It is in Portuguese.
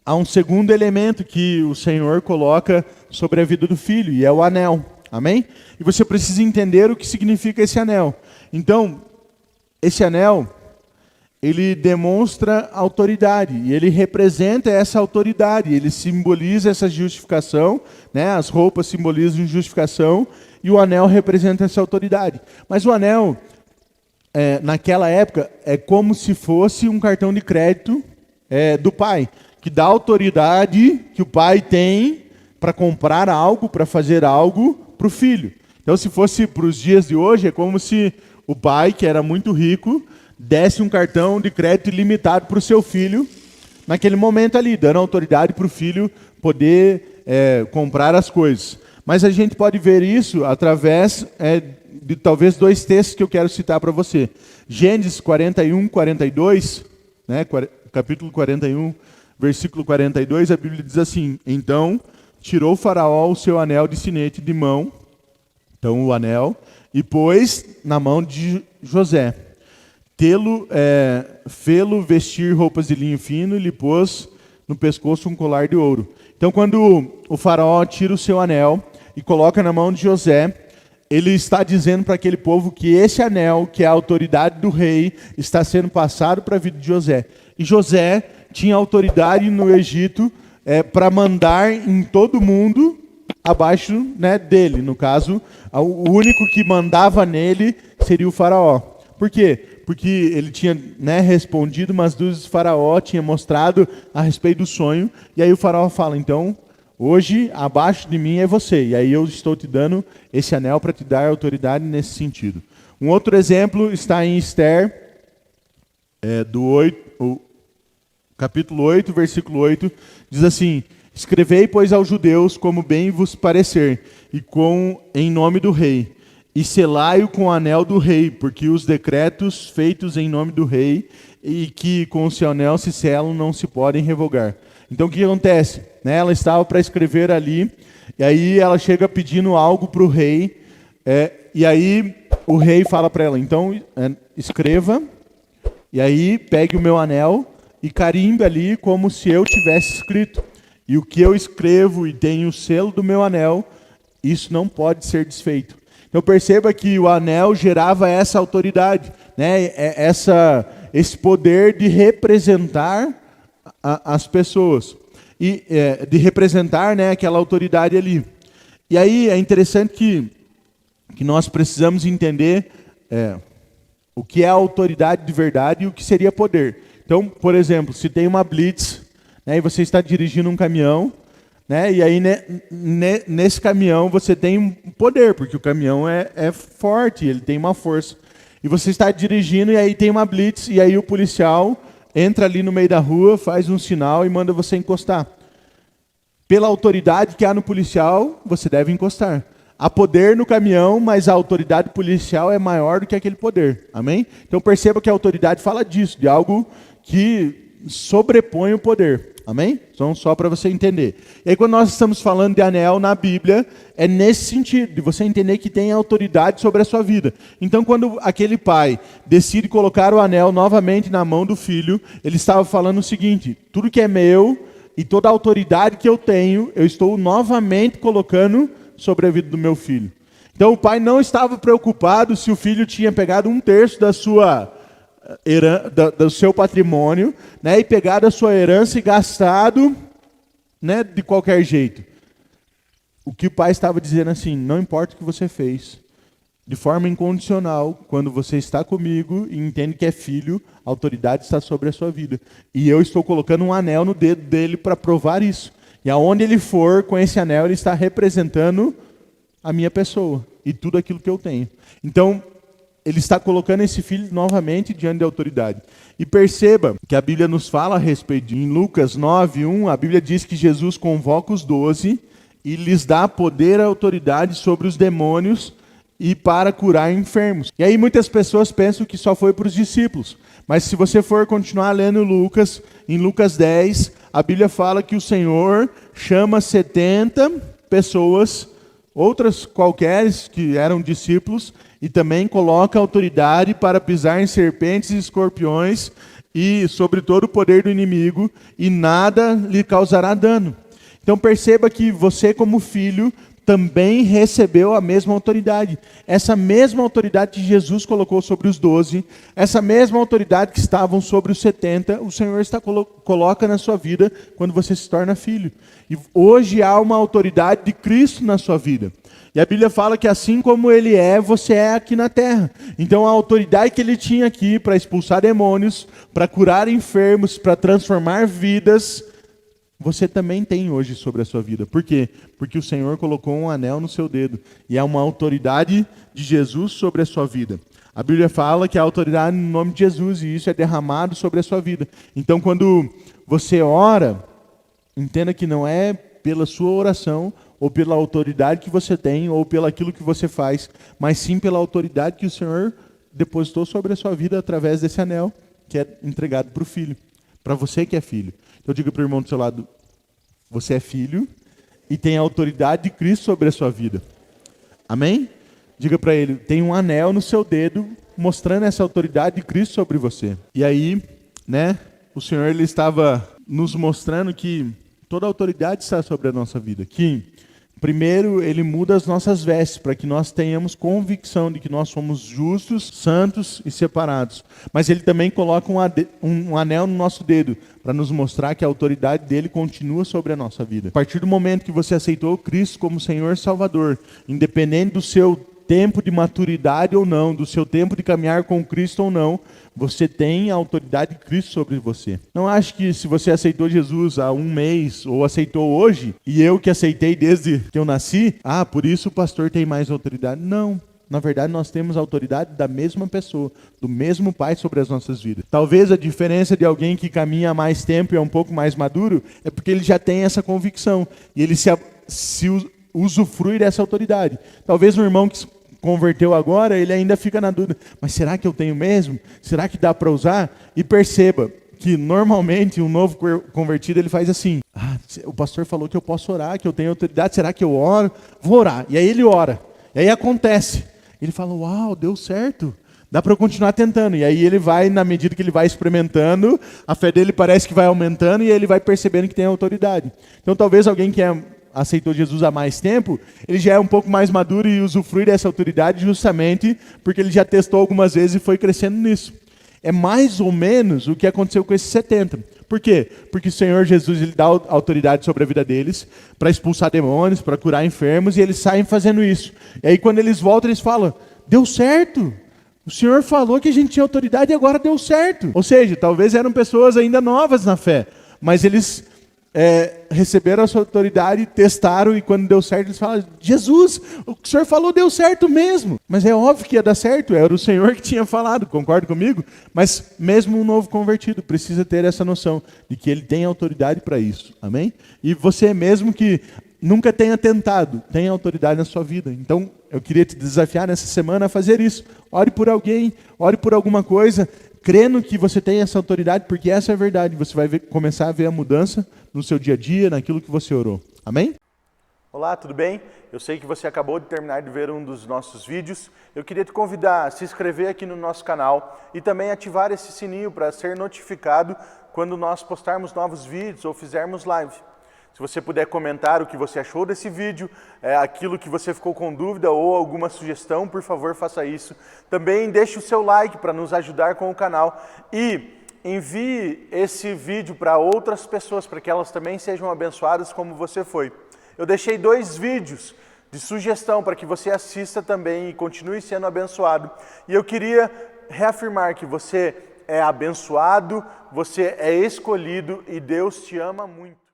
há um segundo elemento que o Senhor coloca sobre a vida do filho, e é o anel. Amém? E você precisa entender o que significa esse anel. Então, esse anel, ele demonstra autoridade, e ele representa essa autoridade, ele simboliza essa justificação, né? As roupas simbolizam justificação, e o anel representa essa autoridade. Mas o anel, naquela época, é como se fosse um cartão de crédito do pai, que dá autoridade que o pai tem para comprar algo, para fazer algo para o filho. Então, se fosse para os dias de hoje, é como se o pai, que era muito rico, desse um cartão de crédito ilimitado para o seu filho, naquele momento ali, dando autoridade para o filho poder comprar as coisas. Mas a gente pode ver isso através de talvez dois textos que eu quero citar para você. Gênesis 41, 42, né, capítulo 41, versículo 42, a Bíblia diz assim: Então tirou o faraó o seu anel de sinete de mão, então o anel, e pôs na mão de José. Fê-lo vestir roupas de linho fino e lhe pôs no pescoço um colar de ouro. Então, quando o faraó tira o seu anel e coloca na mão de José, ele está dizendo para aquele povo que esse anel, que é a autoridade do rei, está sendo passado para a vida de José. E José tinha autoridade no Egito para mandar em todo mundo abaixo, né, dele. No caso, o único que mandava nele seria o faraó. Por quê? Porque ele tinha, né, respondido umas dúvidas do faraó, tinha mostrado a respeito do sonho, e aí o faraó fala: então, hoje, abaixo de mim é você, e aí eu estou te dando esse anel para te dar autoridade nesse sentido. Um outro exemplo está em Esther, capítulo 8, versículo 8, diz assim: Escrevei, pois, aos judeus como bem vos parecer, e em nome do rei, e selai-o com o anel do rei, porque os decretos feitos em nome do rei, e que com o seu anel se selam, não se podem revogar. Então o que acontece? Ela estava para escrever ali, e aí ela chega pedindo algo para o rei, e aí o rei fala para ela: então escreva, e aí pegue o meu anel e carimbe ali como se eu tivesse escrito. E o que eu escrevo e tenho o selo do meu anel, isso não pode ser desfeito. Então perceba que o anel gerava essa autoridade, né? Esse poder de representar as pessoas. E de representar, né, aquela autoridade ali. E aí é interessante que nós precisamos entender o que é autoridade de verdade e o que seria poder. Então, por exemplo, se tem uma blitz, né, e você está dirigindo um caminhão, né, e aí nesse caminhão você tem um poder, porque o caminhão é forte, ele tem uma força. E você está dirigindo e aí tem uma blitz, e aí o policial entra ali no meio da rua, faz um sinal e manda você encostar. Pela autoridade que há no policial, você deve encostar. Há poder no caminhão, mas a autoridade policial é maior do que aquele poder. Amém? Então perceba que a autoridade fala disso, de algo que sobrepõe o poder. Amém? Então, só para você entender. E aí, quando nós estamos falando de anel na Bíblia, é nesse sentido, de você entender que tem autoridade sobre a sua vida. Então, quando aquele pai decide colocar o anel novamente na mão do filho, ele estava falando o seguinte: tudo que é meu e toda a autoridade que eu tenho, eu estou novamente colocando sobre a vida do meu filho. Então, o pai não estava preocupado se o filho tinha pegado 1/3 do seu patrimônio, né, e pegado a sua herança e gastado, né, de qualquer jeito. O que o pai estava dizendo assim: não importa o que você fez, de forma incondicional, quando você está comigo e entende que é filho, a autoridade está sobre a sua vida. E eu estou colocando um anel no dedo dele para provar isso. E aonde ele for com esse anel, ele está representando a minha pessoa e tudo aquilo que eu tenho. Então, ele está colocando esse filho novamente diante da autoridade. E perceba que a Bíblia nos fala a respeito. Em Lucas 9:1, a Bíblia diz que Jesus convoca os 12 e lhes dá poder e autoridade sobre os demônios e para curar enfermos. E aí muitas pessoas pensam que só foi para os discípulos. Mas se você for continuar lendo Lucas, em Lucas 10, a Bíblia fala que o Senhor chama 70 pessoas, outras qualqueres que eram discípulos, e também coloca autoridade para pisar em serpentes e escorpiões e sobre todo o poder do inimigo, e nada lhe causará dano. Então perceba que você, como filho, também recebeu a mesma autoridade. Essa mesma autoridade que Jesus colocou sobre os 12, essa mesma autoridade que estavam sobre os 70, o Senhor coloca na sua vida quando você se torna filho. E hoje há uma autoridade de Cristo na sua vida. E a Bíblia fala que assim como ele é, você é aqui na terra. Então a autoridade que ele tinha aqui para expulsar demônios, para curar enfermos, para transformar vidas, você também tem hoje sobre a sua vida. Por quê? Porque o Senhor colocou um anel no seu dedo. E há uma autoridade de Jesus sobre a sua vida. A Bíblia fala que há autoridade no nome de Jesus e isso é derramado sobre a sua vida. Então quando você ora, entenda que não é pela sua oração ou pela autoridade que você tem ou pelo aquilo que você faz, mas sim pela autoridade que o Senhor depositou sobre a sua vida através desse anel que é entregado para o filho. Para você que é filho. Então diga para o irmão do seu lado, você é filho e tem a autoridade de Cristo sobre a sua vida. Amém? Diga para ele, tem um anel no seu dedo mostrando essa autoridade de Cristo sobre você. E aí, o Senhor ele estava nos mostrando que toda a autoridade está sobre a nossa vida. Que primeiro, ele muda as nossas vestes para que nós tenhamos convicção de que nós somos justos, santos e separados. Mas ele também coloca um anel no nosso dedo para nos mostrar que a autoridade dele continua sobre a nossa vida. A partir do momento que você aceitou Cristo como Senhor e Salvador, independente do seu tempo de maturidade ou não, do seu tempo de caminhar com Cristo ou não, você tem a autoridade de Cristo sobre você. Não acho que se você aceitou Jesus há um mês ou aceitou hoje, e eu que aceitei desde que eu nasci, por isso o pastor tem mais autoridade. Não. Na verdade, nós temos a autoridade da mesma pessoa, do mesmo Pai sobre as nossas vidas. Talvez a diferença de alguém que caminha há mais tempo e é um pouco mais maduro é porque ele já tem essa convicção e ele se usufrui dessa autoridade. Talvez um irmão que converteu agora, ele ainda fica na dúvida, mas será que eu tenho mesmo? Será que dá para usar? E perceba que normalmente um novo convertido ele faz assim, o pastor falou que eu posso orar, que eu tenho autoridade, será que eu oro? Vou orar. E aí ele ora, e aí acontece. Ele fala, uau, deu certo, dá para eu continuar tentando. E aí ele vai, na medida que ele vai experimentando, a fé dele parece que vai aumentando e ele vai percebendo que tem autoridade. Então talvez alguém que aceitou Jesus há mais tempo, ele já é um pouco mais maduro e usufrui dessa autoridade justamente porque ele já testou algumas vezes e foi crescendo nisso. É mais ou menos o que aconteceu com esses 70. Por quê? Porque o Senhor Jesus ele dá autoridade sobre a vida deles para expulsar demônios, para curar enfermos, e eles saem fazendo isso. E aí quando eles voltam, eles falam, deu certo. O Senhor falou que a gente tinha autoridade e agora deu certo. Ou seja, talvez eram pessoas ainda novas na fé, mas eles receberam a sua autoridade, testaram e quando deu certo eles falaram, Jesus, o que o Senhor falou deu certo mesmo. Mas é óbvio que ia dar certo, era o Senhor que tinha falado, concorda comigo? Mas mesmo um novo convertido precisa ter essa noção de que ele tem autoridade para isso, amém? E você mesmo que nunca tenha tentado, tem autoridade na sua vida. Então eu queria te desafiar nessa semana a fazer isso. Ore por alguém, ore por alguma coisa, crendo que você tem essa autoridade, porque essa é a verdade. Você vai começar a ver a mudança no seu dia a dia, naquilo que você orou. Amém? Olá, tudo bem? Eu sei que você acabou de terminar de ver um dos nossos vídeos. Eu queria te convidar a se inscrever aqui no nosso canal e também ativar esse sininho para ser notificado quando nós postarmos novos vídeos ou fizermos live. Se você puder comentar o que você achou desse vídeo, aquilo que você ficou com dúvida ou alguma sugestão, por favor, faça isso. Também deixe o seu like para nos ajudar com o canal e envie esse vídeo para outras pessoas, para que elas também sejam abençoadas como você foi. Eu deixei 2 vídeos de sugestão para que você assista também e continue sendo abençoado. E eu queria reafirmar que você é abençoado, você é escolhido e Deus te ama muito.